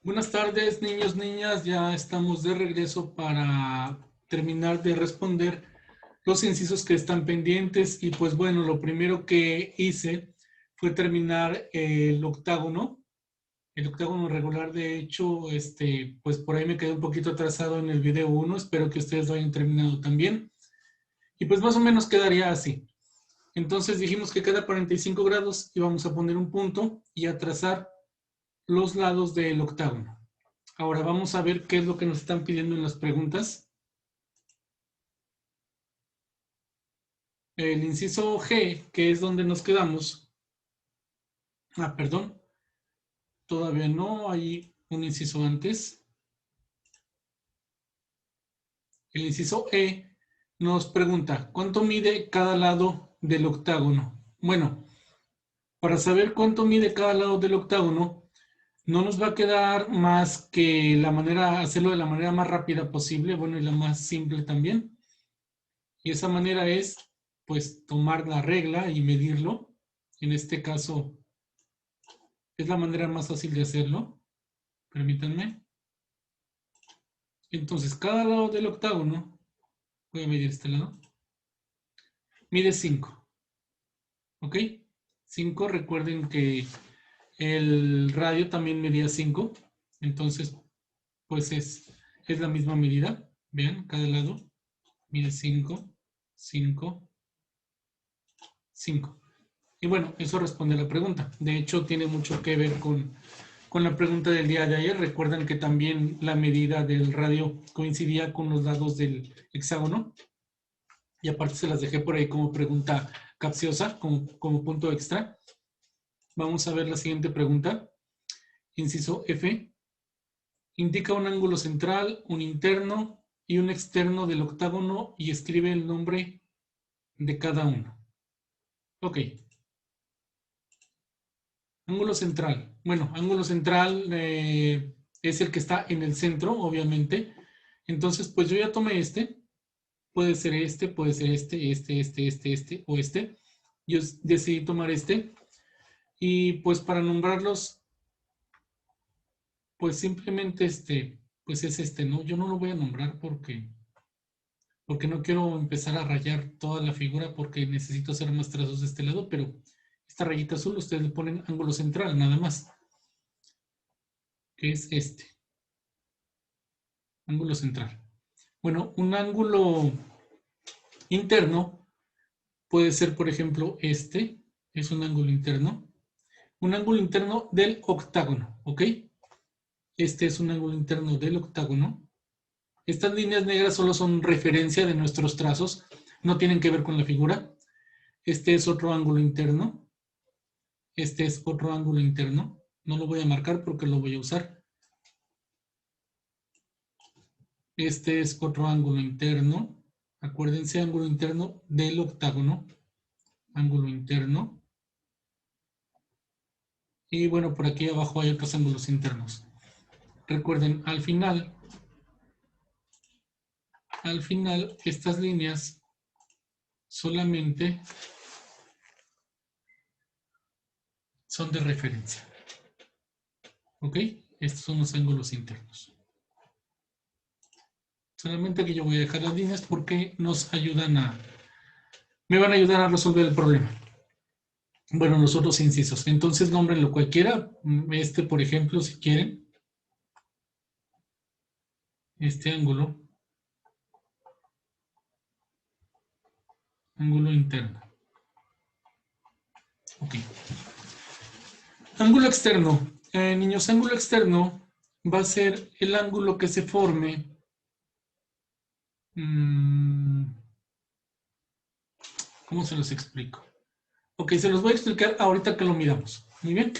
Buenas tardes, niños, niñas. Ya estamos de regreso para terminar de responder los incisos que están pendientes. Y pues bueno, lo primero que hice fue terminar el octágono regular. De hecho, pues por ahí me quedé un poquito atrasado en el video 1. Espero que ustedes lo hayan terminado también. Y pues más o menos quedaría así. Entonces dijimos que cada 45 grados íbamos a poner un punto y a trazar los lados del octágono. Ahora vamos a ver qué es lo que nos están pidiendo en las preguntas. El inciso G, que es donde nos quedamos. Perdón, todavía no, hay un inciso antes. El inciso E nos pregunta, ¿cuánto mide cada lado del octágono? Bueno, para saber cuánto mide cada lado del octágono, no nos va a quedar más que hacerlo de la manera más rápida posible, bueno, y la más simple también. Y esa manera es, pues, tomar la regla y medirlo. En este caso, es la manera más fácil de hacerlo. Permítanme. Entonces, cada lado del octágono, voy a medir este lado, mide 5. ¿Ok? 5, recuerden que el radio también medía 5. Entonces, pues es la misma medida. Vean, cada lado mide 5, 5, 5. Y bueno, eso responde a la pregunta. De hecho, tiene mucho que ver con la pregunta del día de ayer. Recuerdan que también la medida del radio coincidía con los lados del hexágono. Y aparte se las dejé por ahí como pregunta capciosa, como punto extra. Vamos a ver la siguiente pregunta. Inciso F. Indica un ángulo central, un interno y un externo del octágono y escribe el nombre de cada uno. Ok. Ángulo central. Bueno, ángulo central es el que está en el centro, obviamente. Entonces, pues yo ya tomé este. Puede ser este, puede ser este o este. Yo decidí tomar este. Y pues para nombrarlos, pues simplemente pues es este, ¿no? Yo no lo voy a nombrar porque no quiero empezar a rayar toda la figura porque necesito hacer más trazos de este lado, pero esta rayita azul ustedes le ponen ángulo central, nada más, que es este, ángulo central. Bueno, un ángulo interno puede ser, por ejemplo, este, es un ángulo interno. Un ángulo interno del octágono, ¿ok? Este es un ángulo interno del octágono. Estas líneas negras solo son referencia de nuestros trazos, no tienen que ver con la figura. Este es otro ángulo interno. Este es otro ángulo interno. No lo voy a marcar porque lo voy a usar. Este es otro ángulo interno. Acuérdense, ángulo interno del octágono. Ángulo interno. Y bueno, por aquí abajo hay otros ángulos internos. Recuerden, al final, estas líneas solamente son de referencia. ¿Ok? Estos son los ángulos internos. Solamente que yo voy a dejar las líneas porque me van a ayudar a resolver el problema. Bueno, los otros incisos. Entonces, nómbrenlo cualquiera. Este, por ejemplo, si quieren. Este ángulo. Ángulo interno. Ok. Ángulo externo. Niños, ángulo externo va a ser el ángulo que se forme. ¿Cómo se los explico? Ok, se los voy a explicar ahorita que lo miramos. Muy bien.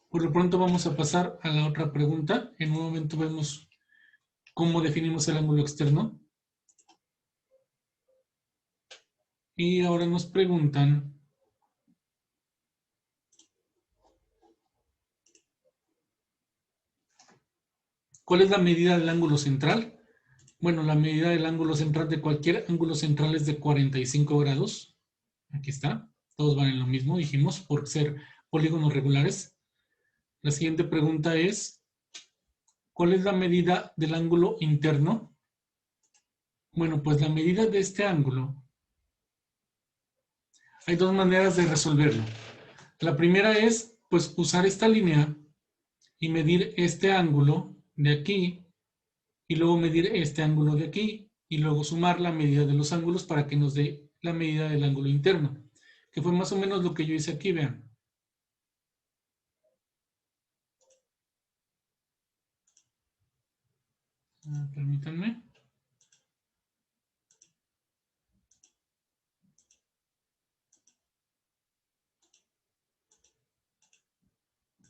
Por lo pronto vamos a pasar a la otra pregunta. En un momento vemos cómo definimos el ángulo externo. Y ahora nos preguntan, ¿cuál es la medida del ángulo central? Bueno, la medida del ángulo central de cualquier ángulo central es de 45 grados. Aquí está. Todos van en lo mismo, dijimos, por ser polígonos regulares. La siguiente pregunta es, ¿Cuál es la medida del ángulo interno? Bueno, pues la medida de este ángulo, hay dos maneras de resolverlo. La primera es, pues, usar esta línea y medir este ángulo de aquí, y luego medir este ángulo de aquí, y luego sumar la medida de los ángulos para que nos dé la medida del ángulo interno, que fue más o menos lo que yo hice aquí, vean. Permítanme.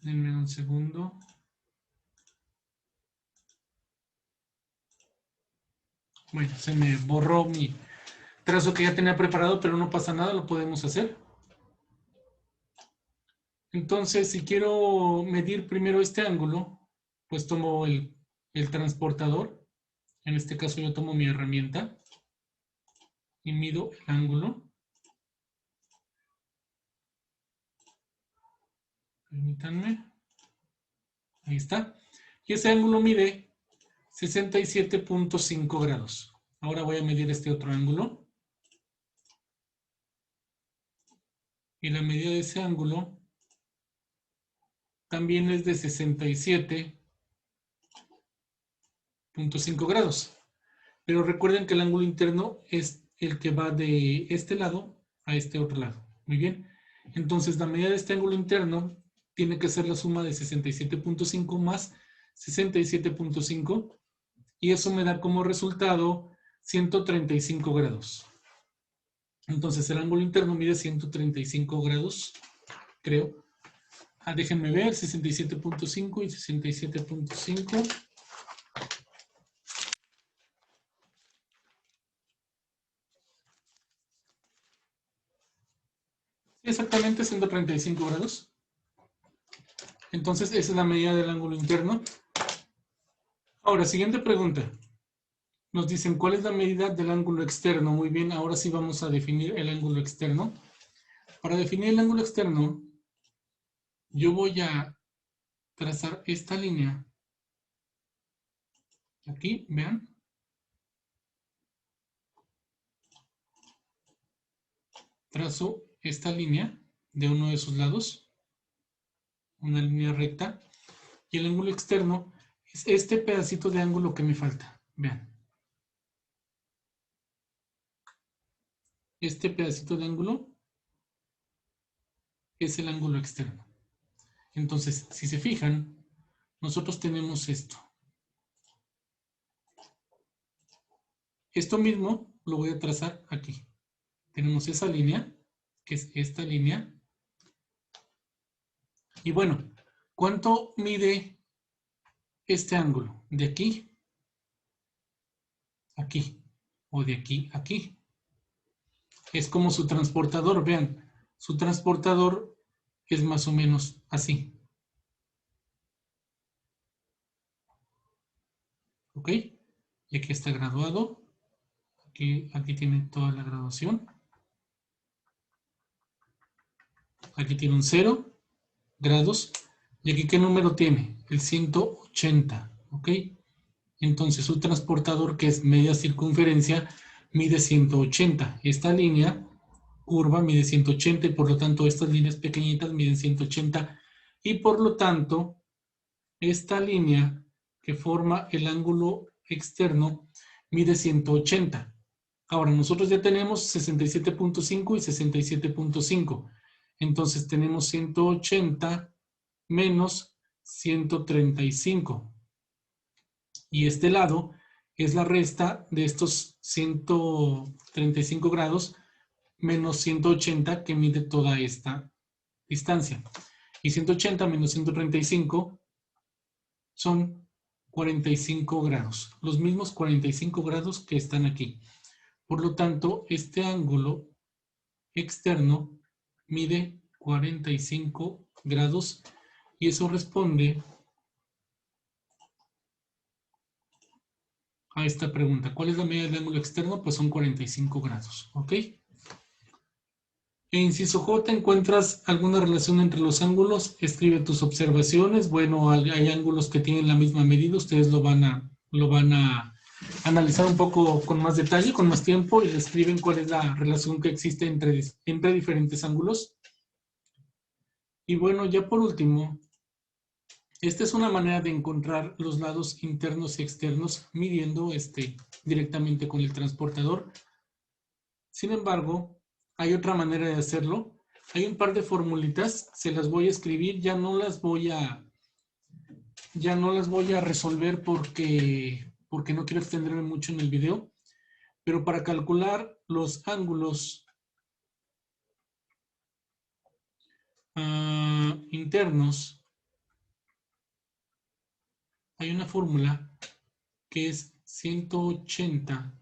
Denme un segundo. Bueno, se me borró mi trazo que ya tenía preparado, pero no pasa nada, lo podemos hacer. Entonces, si quiero medir primero este ángulo, pues tomo el transportador. En este caso yo tomo mi herramienta y mido el ángulo. Permítanme. Ahí está. Y ese ángulo mide 67.5 grados. Ahora voy a medir este otro ángulo. Y la medida de ese ángulo también es de 67.5 grados. Pero recuerden que el ángulo interno es el que va de este lado a este otro lado. Muy bien. Entonces, la medida de este ángulo interno tiene que ser la suma de 67.5 más 67.5. Y eso me da como resultado 135 grados. Entonces, el ángulo interno mide 135 grados, creo. Déjenme ver, 67.5 y 67.5. Exactamente 135 grados. Entonces, esa es la medida del ángulo interno. Ahora, siguiente pregunta. Nos dicen, ¿cuál es la medida del ángulo externo? Muy bien, ahora sí vamos a definir el ángulo externo. Para definir el ángulo externo, yo voy a trazar esta línea. Aquí, vean. Trazo esta línea de uno de sus lados, una línea recta, y el ángulo externo es este pedacito de ángulo que me falta. Vean. Este pedacito de ángulo es el ángulo externo. Entonces, si se fijan, nosotros tenemos esto. Esto mismo lo voy a trazar aquí. Tenemos esa línea, que es esta línea. Y bueno, ¿cuánto mide este ángulo? De aquí, aquí, o de aquí, aquí. Es como su transportador, vean. Su transportador es más o menos así. ¿Ok? Y aquí está graduado. Aquí tiene toda la graduación. Aquí tiene un 0 grados. ¿Y aquí qué número tiene? El 180. ¿Ok? Entonces su transportador, que es media circunferencia, mide 180. Esta línea curva mide 180 y por lo tanto estas líneas pequeñitas miden 180. Y por lo tanto, esta línea que forma el ángulo externo mide 180. Ahora, nosotros ya tenemos 67.5 y 67.5. Entonces tenemos 180 menos 135. Y este lado es la resta de estos 135 grados menos 180 que mide toda esta distancia. Y 180 menos 135 son 45 grados. Los mismos 45 grados que están aquí. Por lo tanto, este ángulo externo mide 45 grados y eso responde a esta pregunta. ¿Cuál es la medida del ángulo externo? Pues son 45 grados, ¿ok? En inciso J, ¿encuentras alguna relación entre los ángulos? Escribe tus observaciones. Bueno, hay ángulos que tienen la misma medida. Ustedes lo van a analizar un poco con más detalle, con más tiempo, y describen cuál es la relación que existe entre diferentes ángulos. Y bueno, ya por último, esta es una manera de encontrar los lados internos y externos midiendo directamente con el transportador. Sin embargo, hay otra manera de hacerlo. Hay un par de formulitas, se las voy a escribir, ya no las voy a resolver porque no quiero extenderme mucho en el video, pero para calcular los ángulos internos, hay una fórmula que es 180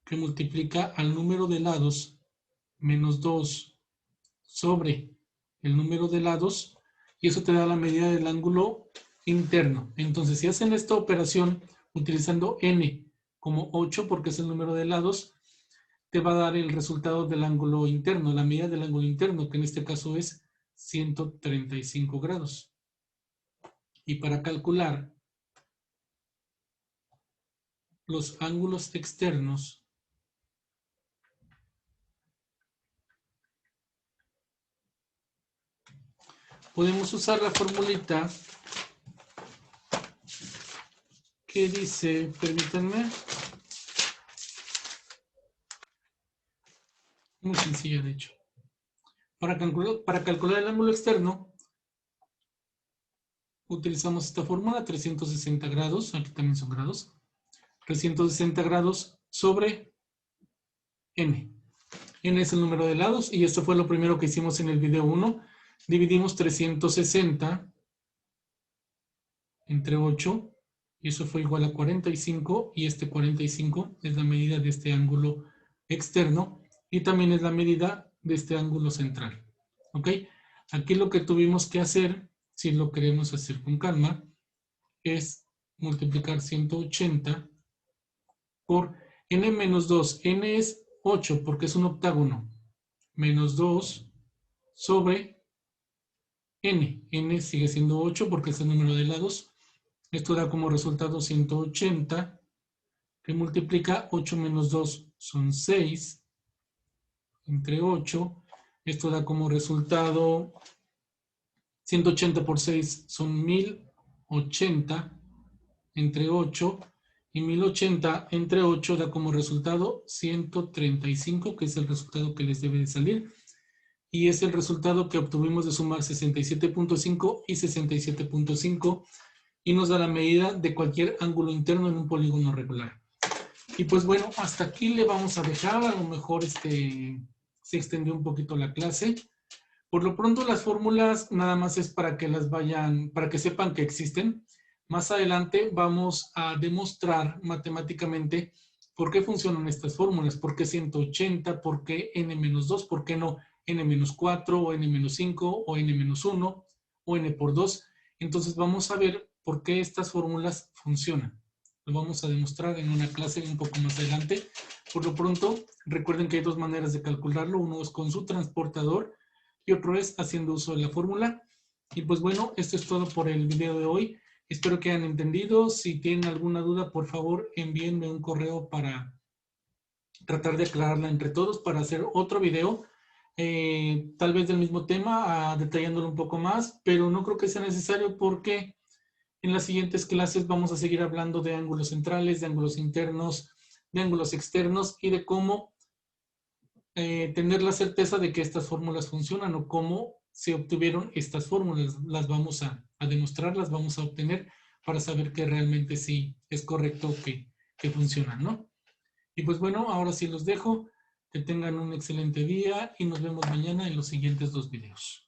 que multiplica al número de lados menos 2 sobre el número de lados, y eso te da la medida del ángulo interno. Entonces, si hacen esta operación utilizando n como 8, porque es el número de lados, te va a dar el resultado del ángulo interno, la medida del ángulo interno, que en este caso es 135 grados. Y para calcular los ángulos externos, podemos usar la formulita que dice, permítanme, muy sencilla de hecho. Para calcular el ángulo externo, utilizamos esta fórmula, 360 grados, aquí también son grados, 360 grados sobre n. N es el número de lados, y esto fue lo primero que hicimos en el video 1. Dividimos 360 entre 8, y eso fue igual a 45, y este 45 es la medida de este ángulo externo, y también es la medida de este ángulo central. ¿Ok? Aquí lo que tuvimos que hacer, si lo queremos hacer con calma, es multiplicar 180 por n menos 2. N es 8 porque es un octágono. Menos 2 sobre n. N sigue siendo 8 porque es el número de lados. Esto da como resultado 180, que multiplica 8 menos 2 son 6, entre 8. Esto da como resultado 180 por 6 son 1080 entre 8, y 1080 entre 8 da como resultado 135, que es el resultado que les debe de salir, y es el resultado que obtuvimos de sumar 67.5 y 67.5, y nos da la medida de cualquier ángulo interno en un polígono regular. Y pues bueno, hasta aquí le vamos a dejar. A lo mejor se extendió un poquito la clase. Por lo pronto las fórmulas nada más es para que para que sepan que existen. Más adelante vamos a demostrar matemáticamente por qué funcionan estas fórmulas, por qué 180, por qué n-2, por qué no n-4 o n-5 o n-1 o n por 2. Entonces vamos a ver por qué estas fórmulas funcionan. Lo vamos a demostrar en una clase un poco más adelante. Por lo pronto, recuerden que hay dos maneras de calcularlo. Uno es con su transportador y otro es haciendo uso de la fórmula. Y pues bueno, esto es todo por el video de hoy. Espero que hayan entendido. Si tienen alguna duda, por favor, envíenme un correo para tratar de aclararla entre todos, para hacer otro video, tal vez del mismo tema, detallándolo un poco más, pero no creo que sea necesario porque en las siguientes clases vamos a seguir hablando de ángulos centrales, de ángulos internos, de ángulos externos y de cómo tener la certeza de que estas fórmulas funcionan o cómo se obtuvieron estas fórmulas. Las vamos a demostrar, las vamos a obtener para saber que realmente sí es correcto que funcionan, ¿no? Y pues bueno, ahora sí los dejo. Que tengan un excelente día y nos vemos mañana en los siguientes dos videos.